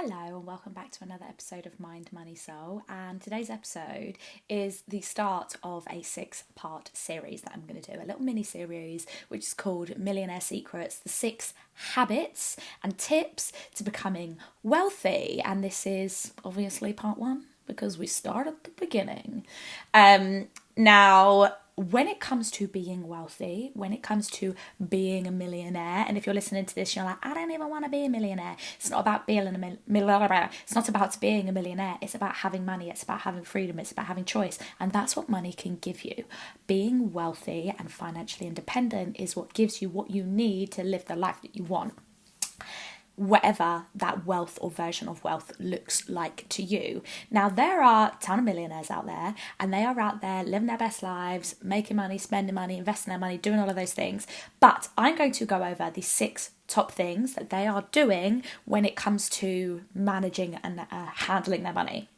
Hello and welcome back to another episode of Mind, Money, Soul, and today's episode is the start of a 6-part series that I'm going to do, a little mini series which is called Millionaire Secrets, the 6 habits and tips to becoming wealthy, and this is obviously part 1 because we start at the beginning. Now, when it comes to being wealthy, when it comes to being a millionaire, and if you're listening to this, you're like, I don't even want to be a millionaire. It's not about being a millionaire. It's not about being a millionaire. It's about having money. It's about having freedom. It's about having choice. And that's what money can give you. Being wealthy and financially independent is what gives you what you need to live the life that you want, whatever that wealth or version of wealth looks like to you. Now, there are a ton of millionaires out there, and they are out there living their best lives, making money, spending money, investing their money, doing all of those things. But I'm going to go over the 6 top things that they are doing when it comes to managing and handling their money.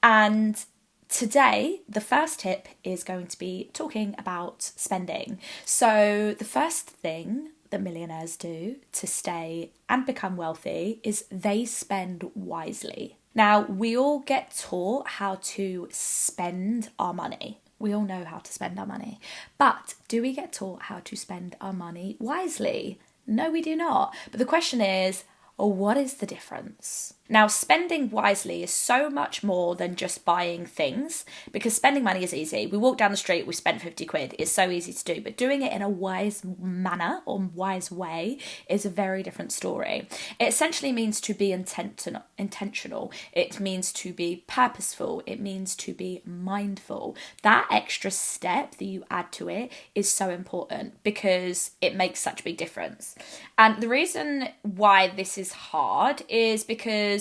And today, the first tip is going to be talking about spending. So the first thing that millionaires do to stay and become wealthy is they spend wisely. Now, we all get taught how to spend our money. We all know how to spend our money. But do we get taught how to spend our money wisely? No, we do not. But the question is, what is the difference? Now, spending wisely is so much more than just buying things, because spending money is easy. We walk down the street, we spend 50 quid. It's so easy to do, but doing it in a wise manner or wise way is a very different story. It essentially means to be intentional. It means to be purposeful. It means to be mindful. That extra step that you add to it is so important because it makes such a big difference. And the reason why this is hard is because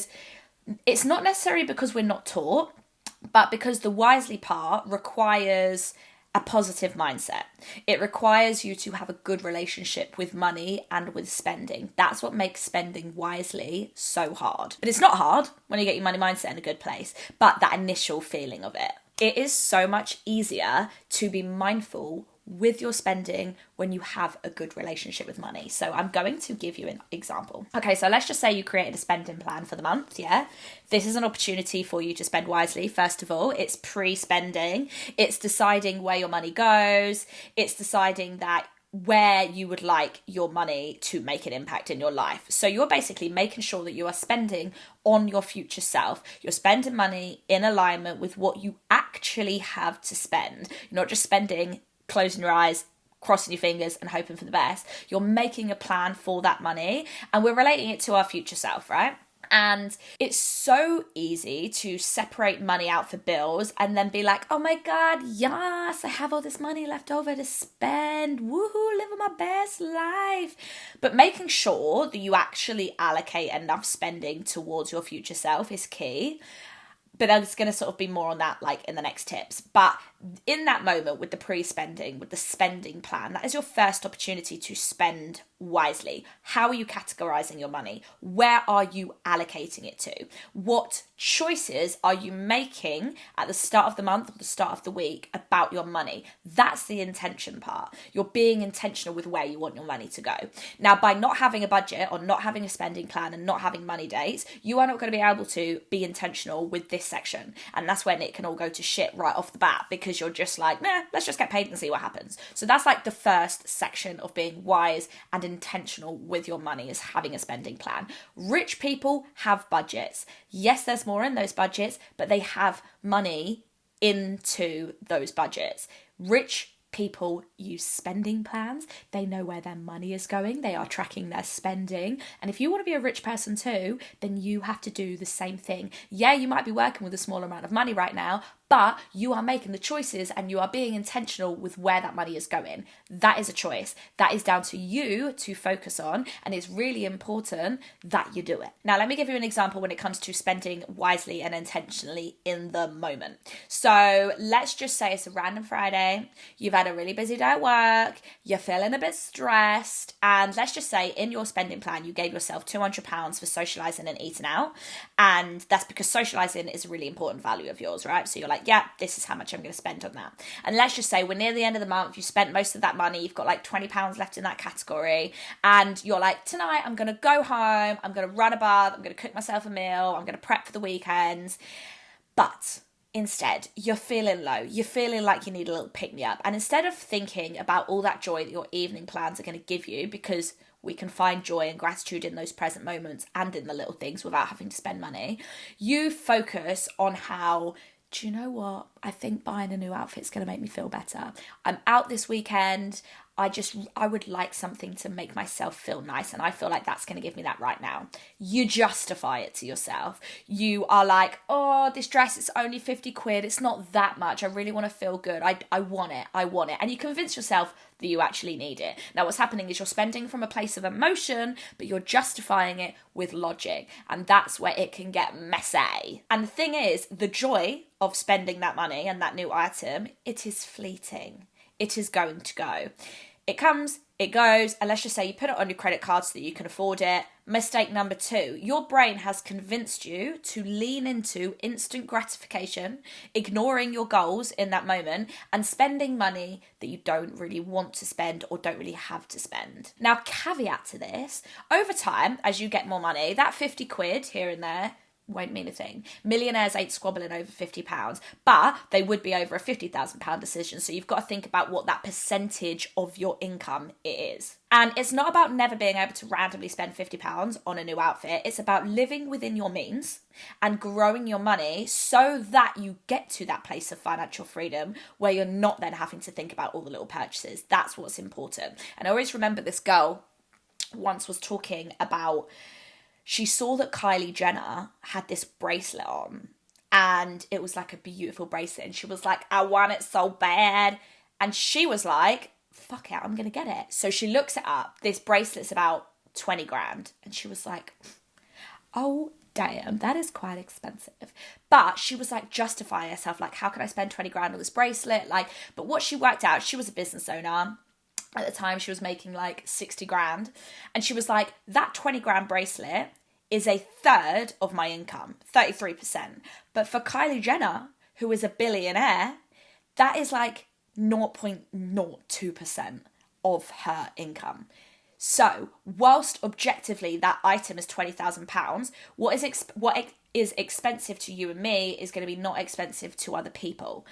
it's not necessarily because we're not taught, but because the wisely part requires a positive mindset. It requires you to have a good relationship with money and with spending. That's what makes spending wisely so hard. But it's not hard when you get your money mindset in a good place, but that initial feeling of it. It is so much easier to be mindful with your spending when you have a good relationship with money. So I'm going to give you an example. Okay, so let's just say you created a spending plan for the month, yeah? This is an opportunity for you to spend wisely. First of all, it's pre-spending. It's deciding where your money goes. It's deciding that where you would like your money to make an impact in your life. So you're basically making sure that you are spending on your future self. You're spending money in alignment with what you actually have to spend. You're not just spending closing your eyes, crossing your fingers and hoping for the best. You're making a plan for that money, and we're relating it to our future self, right? And it's so easy to separate money out for bills and then be like, oh my God, yes, I have all this money left over to spend. Woohoo, living my best life. But making sure that you actually allocate enough spending towards your future self is key. But there's going to sort of be more on that like in the next tips. But in that moment with the pre-spending, with the spending plan, that is your first opportunity to spend wisely. How are you categorizing your money? Where are you allocating it to? What choices are you making at the start of the month or the start of the week about your money? That's the intention part. You're being intentional with where you want your money to go. Now, by not having a budget or not having a spending plan and not having money dates, you are not going to be able to be intentional with this section. And that's when it can all go to shit right off the bat, because you're just like, nah, let's just get paid and see what happens. So that's like the first section of being wise and intentional with your money, is having a spending plan. Rich people have budgets. Yes, there's more in those budgets, but they have money into those budgets. Rich people use spending plans. They know where their money is going. They are tracking their spending. And if you want to be a rich person too, then you have to do the same thing. Yeah, you might be working with a small amount of money right now, but you are making the choices and you are being intentional with where that money is going. That is a choice. That is down to you to focus on, and it's really important that you do it. Now, let me give you an example when it comes to spending wisely and intentionally in the moment. So let's just say it's a random Friday. You've had a really busy day at work. You're feeling a bit stressed. And let's just say in your spending plan, you gave yourself £200 for socialising and eating out. And that's because socialising is a really important value of yours, right? So you're like, like, yeah, this is how much I'm going to spend on that. And let's just say we're near the end of the month, you spent most of that money, you've got like £20 left in that category, and you're like, tonight I'm going to go home, I'm going to run a bath, I'm going to cook myself a meal, I'm going to prep for the weekends. But instead, you're feeling low. You're feeling like you need a little pick-me-up. And instead of thinking about all that joy that your evening plans are going to give you, because we can find joy and gratitude in those present moments and in the little things without having to spend money, you focus on how, do you know what? I think buying a new outfit's going to make me feel better. I'm out this weekend. I would like something to make myself feel nice, and I feel like that's going to give me that right now. You justify it to yourself. You are like, oh, this dress is only 50 quid. It's not that much. I really want to feel good. I want it. I want it. And you convince yourself that you actually need it. Now, what's happening is you're spending from a place of emotion, but you're justifying it with logic. And that's where it can get messy. And the thing is, the joy of spending that money and that new item, it is fleeting. It is going to go. It comes, it goes, and let's just say you put it on your credit card so that you can afford it. Mistake number 2, your brain has convinced you to lean into instant gratification, ignoring your goals in that moment, and spending money that you don't really want to spend or don't really have to spend. Now, caveat to this, over time, as you get more money, that 50 quid here and there won't mean a thing. Millionaires ain't squabbling over £50, but they would be over a £50,000 decision. So you've got to think about what that percentage of your income is. And it's not about never being able to randomly spend £50 on a new outfit. It's about living within your means and growing your money so that you get to that place of financial freedom where you're not then having to think about all the little purchases. That's what's important. And I always remember this girl once was talking about, she saw that Kylie Jenner had this bracelet on and it was like a beautiful bracelet. And she was like, I want it so bad. And she was like, fuck it, I'm going to get it. So she looks it up. This bracelet's about 20 grand. And she was like, oh, damn, that is quite expensive. But she was like justifying herself, like, how can I spend 20 grand on this bracelet? Like, but what she worked out, she was a business owner. At the time, she was making like 60 grand. And she was like, that 20 grand bracelet is a third of my income, 33%. But for Kylie Jenner, who is a billionaire, that is like 0.02% of her income. So, whilst objectively that item is £20,000, what is expensive to you and me is going to be not expensive to other people.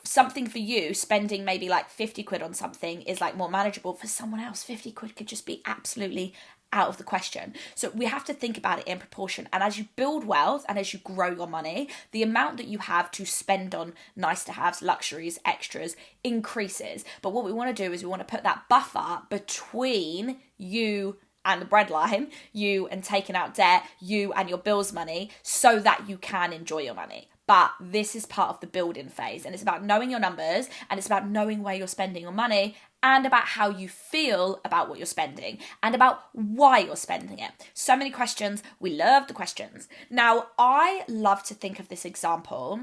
Something for you, spending maybe like 50 quid on something is like more manageable. For someone else, 50 quid could just be absolutely out of the question. So we have to think about it in proportion. And as you build wealth and as you grow your money, the amount that you have to spend on nice to haves, luxuries, extras increases. But what we want to do is we want to put that buffer between you and the breadline, you and taking out debt, you and your bills money, so that you can enjoy your money. But this is part of the building phase, and it's about knowing your numbers, and it's about knowing where you're spending your money, and about how you feel about what you're spending, and about why you're spending it. So many questions. We love the questions. Now, I love to think of this example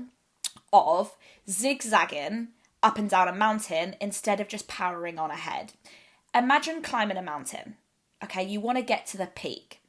of zigzagging up and down a mountain instead of just powering on ahead. Imagine climbing a mountain. Okay, you want to get to the peak.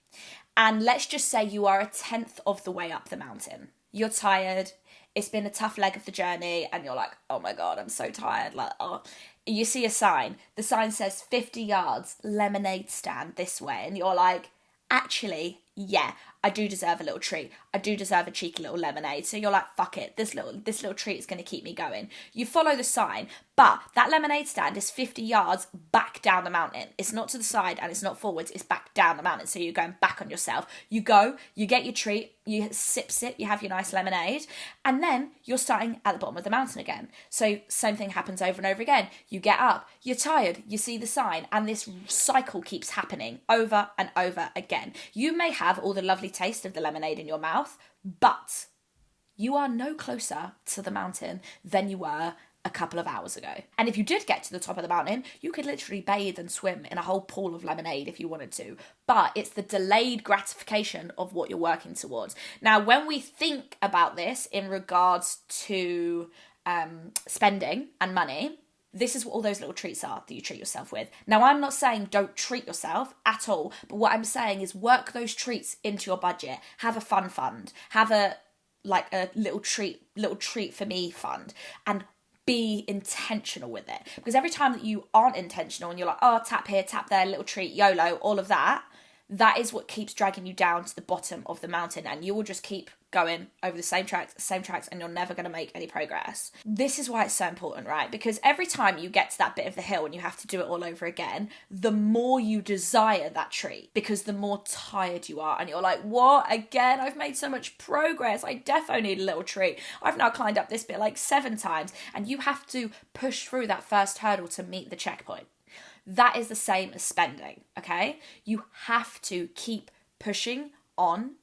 And let's just say you are a 1/10 of the way up the mountain. You're tired, it's been a tough leg of the journey, and you're like, oh my God, I'm so tired. Like, oh, you see a sign. The sign says 50 yards, lemonade stand this way. And you're like, actually, yeah, I do deserve a little treat. I do deserve a cheeky little lemonade. So you're like, fuck it, this little treat is going to keep me going. You follow the sign, but that lemonade stand is 50 yards back down the mountain. It's not to the side and it's not forwards, it's back down the mountain. So you're going back on yourself. You go, you get your treat, you sip, you have your nice lemonade, and then you're starting at the bottom of the mountain again. So same thing happens over and over again. You get up, you're tired, you see the sign, and this cycle keeps happening over and over again. You may have all the lovely taste of the lemonade in your mouth, but you are no closer to the mountain than you were a couple of hours ago. And if you did get to the top of the mountain, you could literally bathe and swim in a whole pool of lemonade if you wanted to. But it's the delayed gratification of what you're working towards. Now, when we think about this in regards to spending and money, this is what all those little treats are that you treat yourself with. Now, I'm not saying don't treat yourself at all, but what I'm saying is work those treats into your budget. Have a fun fund. Have a like a little treat for me fund, and be intentional with it. Because every time that you aren't intentional and you're like, oh, tap here, tap there, little treat, YOLO, all of that, that is what keeps dragging you down to the bottom of the mountain, and you will just keep going over the same tracks, and you're never going to make any progress. This is why it's so important, right? Because every time you get to that bit of the hill and you have to do it all over again, the more you desire that treat, because the more tired you are, and you're like, what, again? I've made so much progress, I defo need a little treat. I've now climbed up this bit like 7 times, and you have to push through that first hurdle to meet the checkpoint. That is the same as spending, okay? You have to keep pushing on,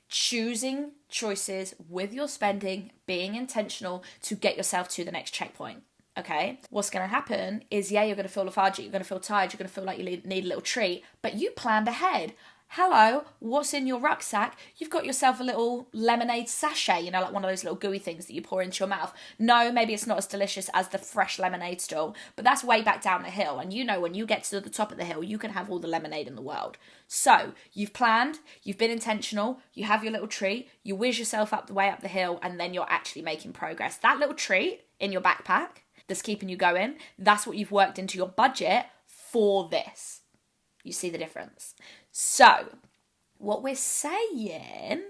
choosing choices with your spending, being intentional to get yourself to the next checkpoint, okay? What's going to happen is, yeah, you're going to feel lethargic, you're going to feel tired, you're going to feel like you need a little treat, but you planned ahead. Hello, what's in your rucksack? You've got yourself a little lemonade sachet, you know, like one of those little gooey things that you pour into your mouth. No, maybe it's not as delicious as the fresh lemonade stall, but that's way back down the hill. And you know, when you get to the top of the hill, you can have all the lemonade in the world. So you've planned, you've been intentional, you have your little treat, you whiz yourself up the way up the hill, and then you're actually making progress. That little treat in your backpack that's keeping you going, that's what you've worked into your budget for this. You see the difference? So what we're saying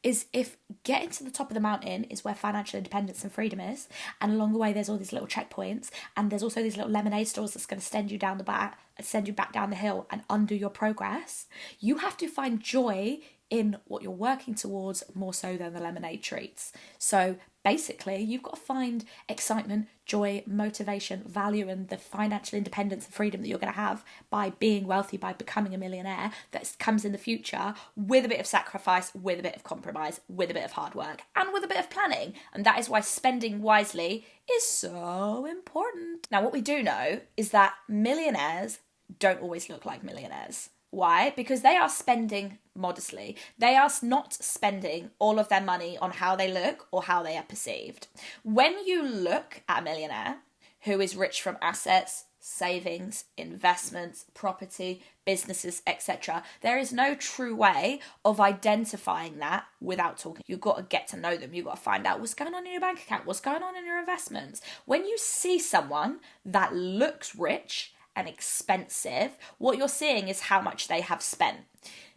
is, if getting to the top of the mountain is where financial independence and freedom is, and along the way there's all these little checkpoints, and there's also these little lemonade stores that's going to send you back down the hill and undo your progress, you have to find joy in what you're working towards more so than the lemonade treats. So basically, you've got to find excitement, joy, motivation, value, and the financial independence and freedom that you're going to have by being wealthy, by becoming a millionaire, that comes in the future with a bit of sacrifice, with a bit of compromise, with a bit of hard work, and with a bit of planning. And that is why spending wisely is so important. Now, what we do know is that millionaires don't always look like millionaires. Why? Because they are spending modestly. They are not spending all of their money on how they look or how they are perceived. When you look at a millionaire who is rich from assets, savings, investments, property, businesses, etc., there is no true way of identifying that without talking. You've got to get to know them. You've got to find out what's going on in your bank account, what's going on in your investments. When you see someone that looks rich and expensive, what you're seeing is how much they have spent.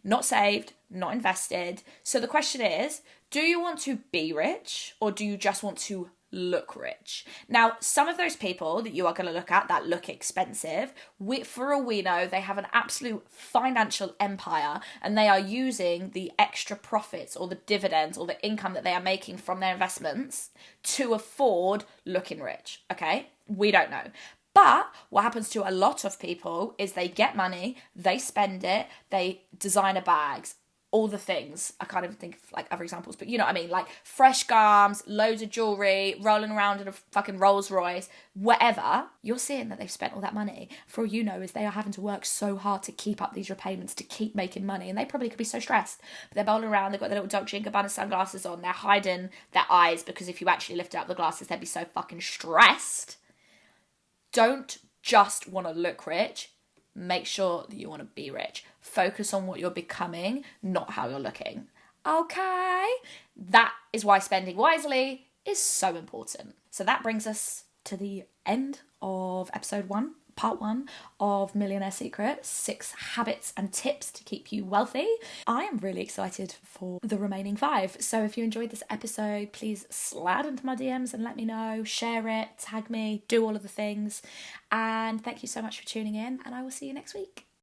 Not saved, not invested. So the question is, do you want to be rich, or do you just want to look rich? Now, some of those people that you are going to look at that look expensive, for all we know, they have an absolute financial empire, and they are using the extra profits or the dividends or the income that they are making from their investments to afford looking rich, okay? We don't know. But what happens to a lot of people is they get money, they spend it, they designer bags, all the things. I can't even think of like other examples, but you know what I mean? Like fresh garms, loads of jewelry, rolling around in a fucking Rolls Royce, whatever. You're seeing that they've spent all that money. For all you know is they are having to work so hard to keep up these repayments, to keep making money. And they probably could be so stressed. But they're bowling around, they've got their little Dolce & Gabbana sunglasses on, they're hiding their eyes, because if you actually lifted up the glasses, they'd be so fucking stressed. Don't just want to look rich. Make sure that you want to be rich. Focus on what you're becoming, not how you're looking. Okay? That is why spending wisely is so important. So that brings us to the end of episode 1. Part 1 of Millionaire Secrets, 6 habits and tips to keep you wealthy. I am really excited for the remaining 5. So if you enjoyed this episode, please slide into my DMs and let me know, share it, tag me, do all of the things. And thank you so much for tuning in, and I will see you next week.